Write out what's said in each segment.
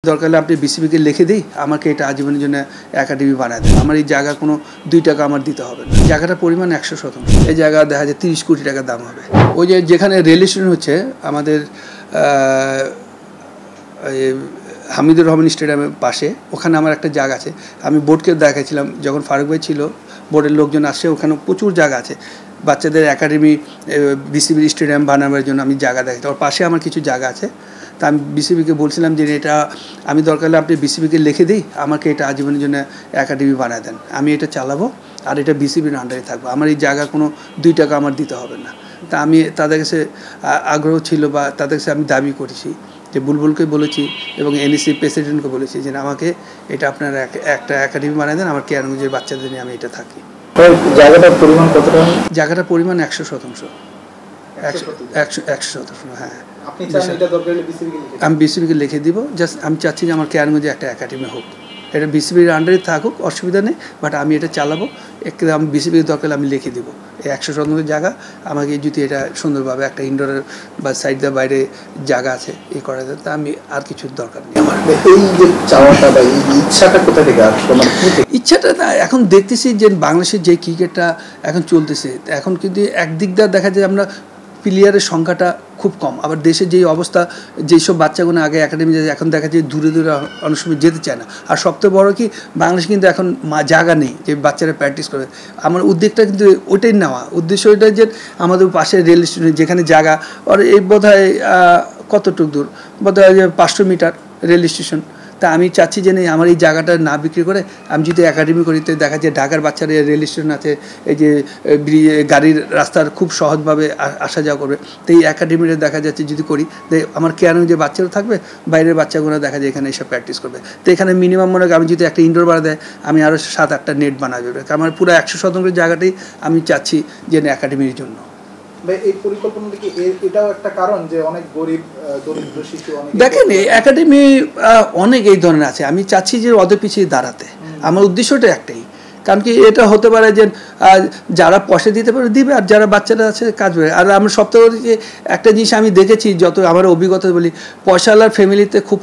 দরকার হলে আপনি বিসিবিকে লিখে দিই আমাকে এটা আজীবনের জন্য একাডেমি বানায় দেন। আমার এই জায়গা কোনো 2 টাকা আমার দিতে হবে না। জায়গাটার পরিমাণ 100%। এই জায়গা দেখা যায় 30 কোটি টাকা দাম হবে। ওই যে যেখানে রেল স্টেশন হচ্ছে আমাদের হামিদুর রহমান স্টেডিয়ামের পাশে, ওখানে আমার একটা জায়গা আছে। আমি বোর্ডকে দেখাইছিলাম যখন ফারুক ভাই ছিল, বোর্ডের লোকজন আসছে, ওখানে প্রচুর জায়গা আছে বাচ্চাদের একাডেমি বিসিবির স্টেডিয়াম বানানোর জন্য। আমি জায়গা দেখাই, ওর পাশে আমার কিছু জায়গা আছে। তা আমি বিসিবিকে বলছিলাম যে এটা আমি দরকার হলে আপনি বিসিবিকে লিখে দিই আমাকে এটা আজীবনের জন্য একাডেমি বানায় দেন। আমি এটা চালাবো আর এটা বিসিবির আন্ডারে থাকবো। আমার এই জায়গা কোনো 2 টাকা আমার দিতে হবে না। তা আমি তাদের কাছে আগ্রহ ছিল বা তাদের কাছে আমি দাবি করেছি যে বুলবুলকে বলেছি এবং এনএসসি প্রেসিডেন্টকে বলেছি যে আমাকে এটা আপনারা একটা একাডেমি বানায় দেন, আমার কেয়ারগঞ্জের বাচ্চাদের নিয়ে আমি এটা থাকি। জায়গাটার পরিমাণ কতটা? জায়গাটার পরিমাণ 100%। 100%। হ্যাঁ, আমি বিসিবিকে লিখে দিব। জাস্ট আমি চাচ্ছি যে আমার কেয়ারগঞ্জে একটা একাডেমি হোক, এটা বিসিবির আন্ডারে থাকুক, অসুবিধা নেই, বাট আমি এটা চালাবো। আমি বিসিবির দরকার আমি লিখে দিব এই 100% জায়গা আমাকে যদি এটা সুন্দরভাবে একটা ইনডোরের বা সাইড দিয়ে বাইরে জায়গা আছে এই করা যায়, তা আমি আর কিছুর দরকার নেই। আমার এই যে চাওয়াটা বা এই ইচ্ছাটা কোথা থেকে আসলো? ইচ্ছাটা না, এখন দেখতেছি যে বাংলাদেশের যে ক্রিকেটটা এখন চলতেছে, এখন কিন্তু একদিক দিয়ে দেখা যায় আমরা প্লেয়ারের সংখ্যাটা খুব কম, আবার দেশের যেই অবস্থা, যেসব বাচ্চাগুলো আগে একাডেমি যায় এখন দেখা যায় দূরে দূরে অনেক সময় যেতে চায় না। আর সবথেকে বড় কি, বাংলাদেশ কিন্তু এখন জায়গা নেই যে বাচ্চারা প্র্যাকটিস করে। আমার উদ্যোগটা কিন্তু ওইটাই নেওয়া, উদ্দেশ্য ওইটাই যে আমাদের পাশে রেল স্টেশন যেখানে জায়গা, আর এই বোধ হয় কতটুকু দূর, বোধ হয় যে 500 মিটার রেল স্টেশন। তা আমি চাচ্ছি যে আমার এই জায়গাটা না বিক্রি করে আমি যদি একাডেমি করি, তো দেখা যায় ঢাকার বাচ্চারা রেল স্টেশন আছে, এই যে গাড়ির রাস্তার খুব সহজভাবে আসা যাওয়া করবে। তো এই একাডেমিটা দেখা যাচ্ছে যদি করি, আমার কেয়ারগঞ্জে যে বাচ্চারা থাকবে, বাইরের বাচ্চাগুলো দেখা যায় এখানে এসে প্র্যাকটিস করবে। তো এখানে মিনিমাম মনে হয় আমি যদি একটা ইনডোর বাড়া দেয়, আমি আরও 7-8টা নেট বানাবে। আমার পুরো 100% জায়গাটাই আমি চাচ্ছি যে একাডেমির জন্য। এই পরিকল্পনা থেকে এটাও একটা কারণ যে অনেক দরিদ্র শিশু দেখেন এই একাডেমি অনেক এই ধরনের আছে। আমি চাচ্ছি যে ওদের পিছিয়ে দাঁড়াতে। আমার উদ্দেশ্যটা একটাই, কারণ কি এটা হতে পারে যে যারা পয়সা দিতে পারে দিবে, আর যারা বাচ্চারা আছে কাজ করে। আর আমি সপ্তাহে যে একটা জিনিস আমি দেখেছি, যত আমার অভিজ্ঞতা বলি, পয়সাওয়ালার ফ্যামিলিতে খুব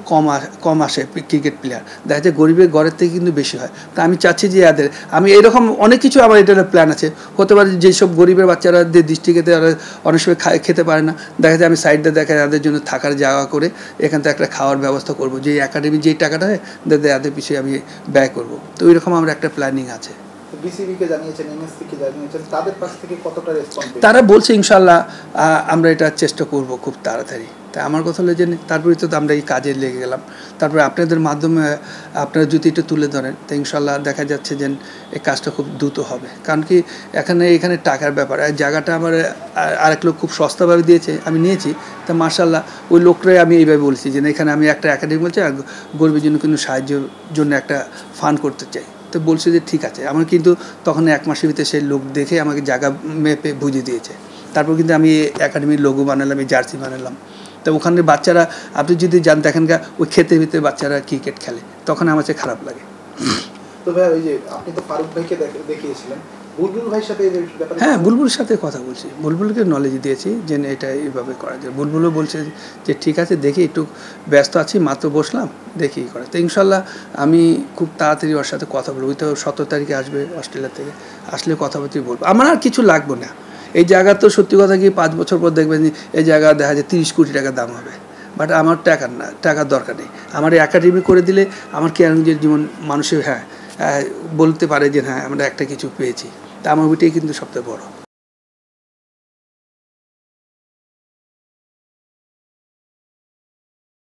কম আসে ক্রিকেট প্লেয়ার, দেখা যায় গরিবের ঘরের থেকে কিন্তু বেশি হয়। তা আমি চাচ্ছি যে এদের আমি এরকম অনেক কিছু আমার এটার প্ল্যান আছে। হতে পারে যেসব গরিবের বাচ্চারা ডিস্ট্রিক্টেতে অনেক সময় খেতে পারে না, দেখা যায় আমি সাইডে দেখা তাদের জন্য থাকার জায়গা করে এখান থেকে একটা খাওয়ার ব্যবস্থা করবো, যে একাডেমি যেই টাকাটা হয় এদের পিছিয়ে আমি ব্যয় করবো। তো ওইরকম আমার একটা প্ল্যানিং আছে। তারা বলছে ইনশাল্লাহ আমরা এটা চেষ্টা করব খুব তাড়াতাড়ি। তা আমার কথা হলো যে তারপরে তো আমরা এই কাজে লেগে গেলাম, তারপরে আপনাদের মাধ্যমে আপনারা যদি এটা তুলে ধরেন, তো ইনশাল্লাহ দেখা যাচ্ছে যে এই কাজটা খুব দ্রুত হবে। কারণ কি এখানে টাকার ব্যাপার। আর জায়গাটা আমার আরেক লোক খুব সস্তাভাবে দিয়েছে, আমি নিয়েছি। তা মার্শাল্লাহ ওই লোকটাই আমি এইভাবে বলছি যে এখানে আমি একটা একাডেমি বলছি, আর গরিবের জন্য কিন্তু সাহায্যের জন্য একটা ফান্ড করতে চাই। তো বলছে যে ঠিক আছে। আমার কিন্তু তখন 1 মাসের ভিতরে সেই লোক দেখে আমাকে জায়গা মেপে বুঝিয়ে দিয়েছে। তারপর কিন্তু আমি একাডেমির লোগো বানালাম, এই জার্সি বানালাম। তো ওখানে বাচ্চারা আপনি যদি যান এখানকার ওই ক্ষেতের ভিতরে বাচ্চারা ক্রিকেট খেলে, তখন আমার কাছে খারাপ লাগে। তো ভাই ওই যে আপনি তো ফারুক ভাইকে দেখিয়েছিলেন, বুলবুল ভাইয়ের সাথে হ্যাঁ, বুলবুলের সাথে কথা বলছি, বুলবুলকে নলেজ দিয়েছি যে এটা এইভাবে করা যায়। বুলবুলও বলছে যে ঠিক আছে, দেখি একটু ব্যস্ত আছি, মাত্র বসলাম, দেখি করা। তো ইনশাল্লাহ আমি খুব তাড়াতাড়ি ওর সাথে কথা বলবো। ওই তো 17 তারিখে আসবে অস্ট্রেলিয়া থেকে, আসলে কথাবার্তা বলবো। আমার আর কিছু লাগবে না। এই জায়গা তো সত্যি কথা কি 5 বছর পর দেখবেন এই জায়গা দেখা যায় 30 কোটি টাকা দাম হবে, বাট আমার টাকার দরকার নেই। আমার এই একাডেমি করে দিলে আমার কেয়ারগঞ্জের জীবন মানুষের বলতে পারে যে হ্যাঁ আমরা একটা কিছু পেয়েছি। তা আমার ওইটাই কিন্তু সবথেকে বড়।